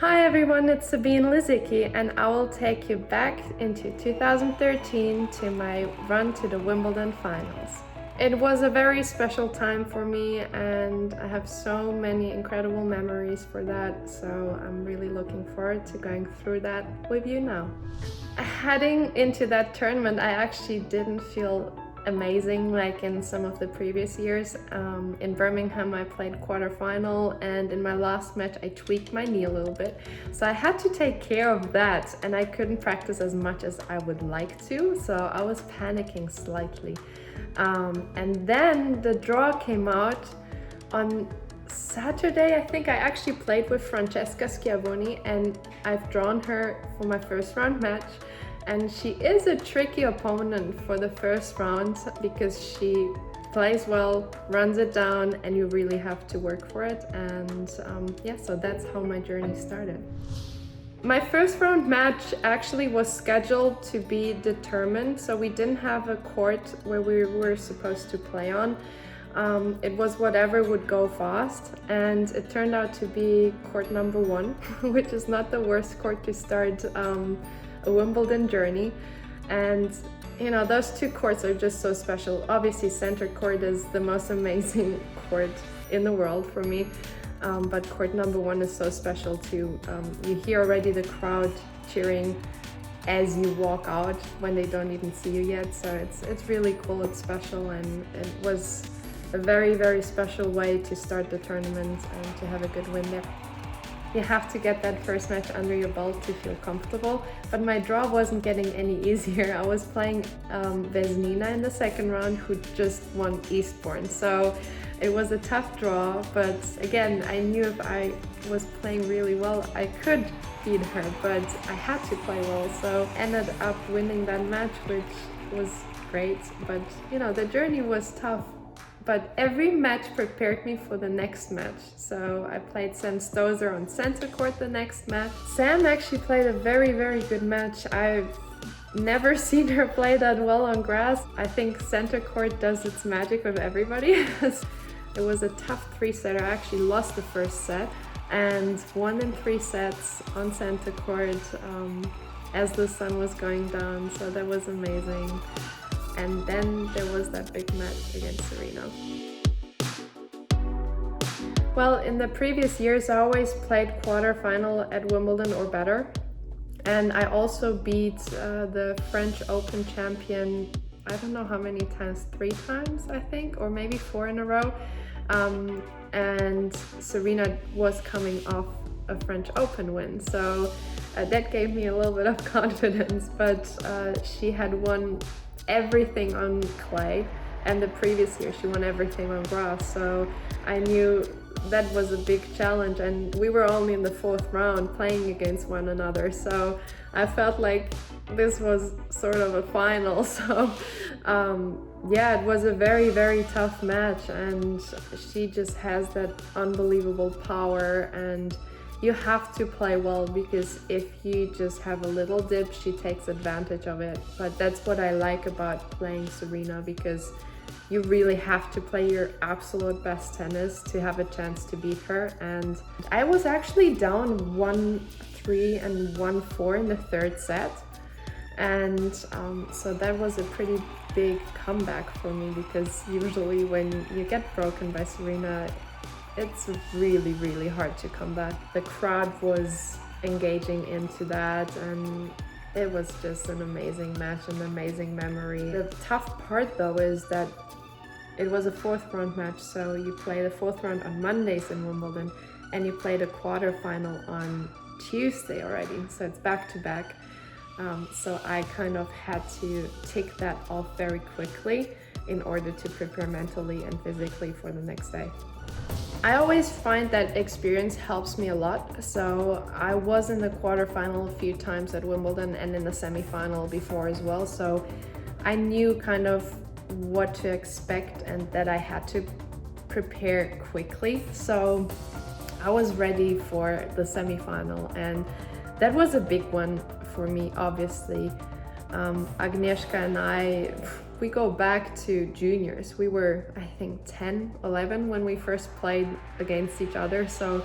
Hi everyone, it's Sabine Lisicki, and I will take you back into 2013 to my run to the Wimbledon finals. It was a very special time for me, and I have so many incredible memories for that, so I'm really looking forward to going through that with you now. Heading into that tournament, I actually didn't feel amazing like in some of the previous years. In Birmingham I played quarterfinal, and in my last match I tweaked my knee a little bit, so I had to take care of that, and I couldn't practice as much as I would like to, so I was panicking slightly. And then the draw came out on Saturday. I think I actually played with Francesca Schiavoni, and I've drawn her for my first round match. And she is a tricky opponent for the first round because she plays well, runs it down, and you really have to work for it. And yeah, so that's how my journey started. My first round match actually was scheduled to be determined, so we didn't have a court where we were supposed to play on. It was whatever would go fast, and it turned out to be court number 1, which is not the worst court to start a Wimbledon journey. And you know, those two courts are just so special. Obviously center court is the most amazing court in the world for me, but court number 1 is so special too. You hear already the crowd cheering as you walk out when they don't even see you yet, so it's really cool, it's special, and it was a very special way to start the tournament and to have a good win there. You have to get that first match under your belt to feel comfortable, but my draw wasn't getting any easier. I was playing Vesnina in the second round, who just won Eastbourne, so it was a tough draw, but again, I knew if I was playing really well I could beat her, but I had to play well, so ended up winning that match, which was great. But you know, the journey was tough, but every match prepared me for the next match. So I played Sam Stosur on center court the next match. Sam actually played a very good match. I've never seen her play that well on grass. I think center court does its magic with everybody. It was a tough 3-setter. I actually lost the first set and won in 3 sets on center court as the sun was going down, so that was amazing. And then there was that big match against Serena. Well, in the previous years I always played quarterfinal at Wimbledon or better, and I also beat the French Open champion, I don't know how many times, 3 times I think, or maybe 4 in a row. And Serena was coming off a French Open win, so that gave me a little bit of confidence, but she had won everything on clay, and the previous year she won everything on grass, so I knew that was a big challenge, and we were only in the 4th round playing against one another, so I felt like this was sort of a final. So yeah, it was a very tough match, and she just has that unbelievable power, and you have to play well, because if you just have a little dip, she takes advantage of it. But that's what I like about playing Serena, because you really have to play your absolute best tennis to have a chance to beat her. And I was actually down 1-3 and 1-4 in the 3rd set, and so that was a pretty big comeback for me, because usually when you get broken by Serena, it's really hard to come back. The crowd was engaging into that, and it was just an amazing match, an amazing memory. The tough part though is that it was a 4th round match, so you play the 4th round on Mondays in Wimbledon, and you play the quarterfinal on Tuesday already, so it's back to back. So I kind of had to tick that off very quickly in order to prepare mentally and physically for the next day. I always find that experience helps me a lot, so I was in the quarterfinal a few times at Wimbledon and in the semi-final before as well, so I knew kind of what to expect and that I had to prepare quickly. So I was ready for the semi-final, and that was a big one for me, obviously. Agnieszka and I, we go back to juniors. We were, I think, 10, 11 when we first played against each other. So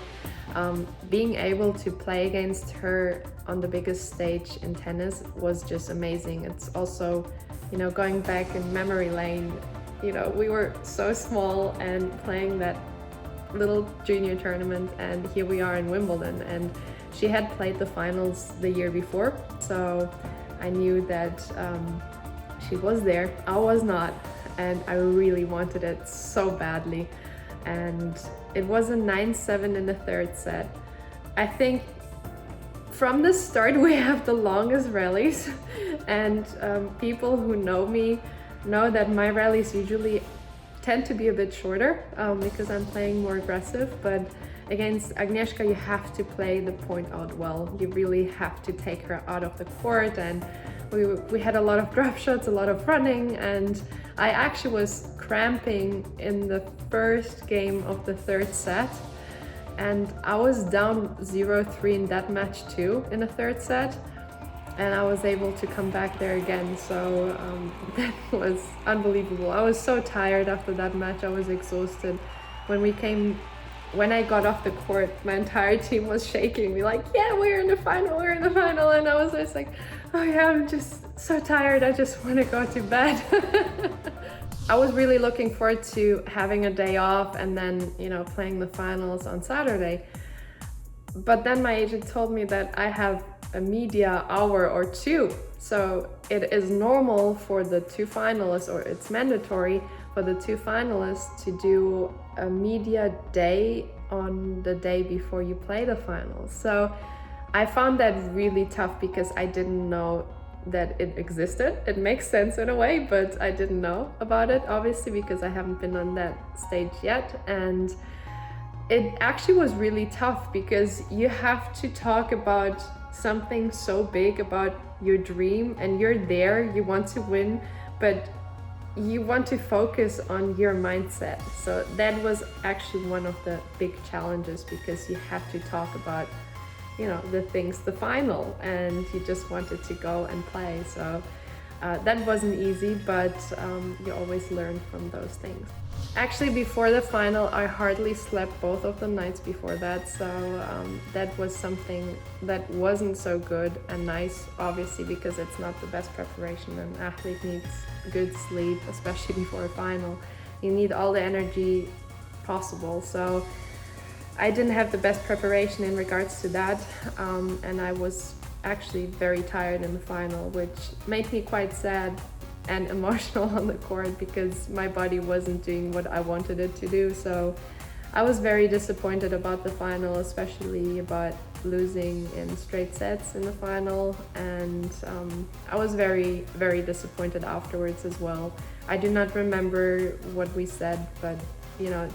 Being able to play against her on the biggest stage in tennis was just amazing. It's also, going back in memory lane, we were so small and playing that little junior tournament, and here we are in Wimbledon, and she had played the finals the year before, so I knew that she was there. I was not, and I really wanted it so badly. And it was a 9-7 in the third set. I think from the start we have the longest rallies, and people who know me know that my rallies usually tend to be a bit shorter because I'm playing more aggressive, but against Agnieszka you have to play the point out well. You really have to take her out of the court, and we had a lot of drop shots, a lot of running, and I actually was cramping in the first game of the third set, and I was down 0-3 in that match too in the third set, and I was able to come back there again. So that was unbelievable. I was so tired after that match. I was exhausted. When I got off the court, my entire team was shaking me like, yeah, we're in the final, and I was just like, oh yeah, I'm just so tired, I just want to go to bed. I was really looking forward to having a day off and then, playing the finals on Saturday. But then my agent told me that I have a media hour or two. So it is normal for the two finalists, or it's mandatory for the two finalists to do a media day on the day before you play the finals. So I found that really tough because I didn't know that it existed. It makes sense in a way, but I didn't know about it, obviously, because I haven't been on that stage yet. And it actually was really tough because you have to talk about something so big, about your dream, and you're there, you want to win, but you want to focus on your mindset. So that was actually one of the big challenges, because you have to talk about the things, the final, and you just wanted to go and play. So that wasn't easy, but you always learn from those things. Actually, before the final, I hardly slept both of the nights before that, so that was something that wasn't so good and nice, obviously, because it's not the best preparation. An athlete needs good sleep, especially before a final. You need all the energy possible, so I didn't have the best preparation in regards to that, and I was actually very tired in the final, which made me quite sad and emotional on the court because my body wasn't doing what I wanted it to do. So I was very disappointed about the final, especially about losing in straight sets in the final, and I was very, very disappointed afterwards as well. I do not remember what we said, but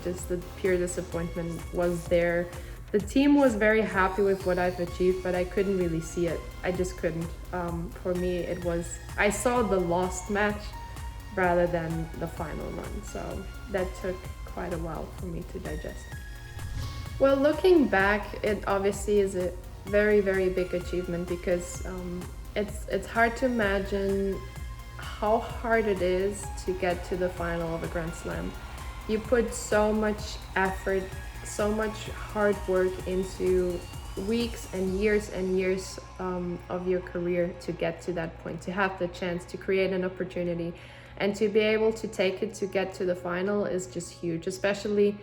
just the pure disappointment was there. The team was very happy with what I've achieved, but I couldn't really see it. I just couldn't. For me, it was, I saw the lost match rather than the final one. So that took quite a while for me to digest. Well, looking back, it obviously is a very, very big achievement because it's hard to imagine how hard it is to get to the final of a Grand Slam. You put so much effort, so much hard work into weeks and years of your career to get to that point, to have the chance to create an opportunity and to be able to take it to get to the final is just huge. Especially,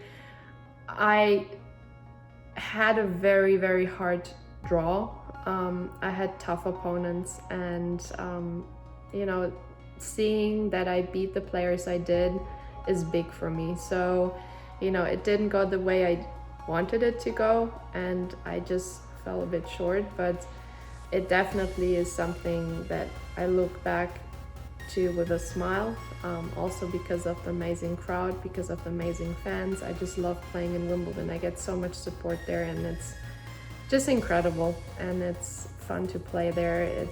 I had a very, very hard draw. I had tough opponents, and seeing that I beat the players I did is big for me. So it didn't go the way I wanted it to go, and I just fell a bit short, but it definitely is something that I look back to with a smile, also because of the amazing crowd, because of the amazing fans. I just love playing in Wimbledon. I get so much support there, and it's just incredible, and it's fun to play there.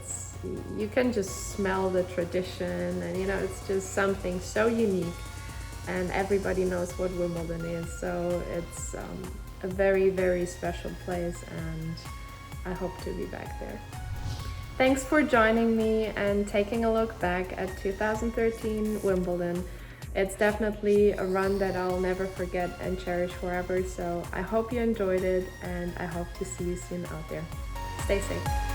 You can just smell the tradition, and it's just something so unique, and everybody knows what Wimbledon is. So it's a very, very special place, and I hope to be back there. Thanks for joining me and taking a look back at 2013 Wimbledon. It's definitely a run that I'll never forget and cherish forever. So I hope you enjoyed it, and I hope to see you soon out there. Stay safe.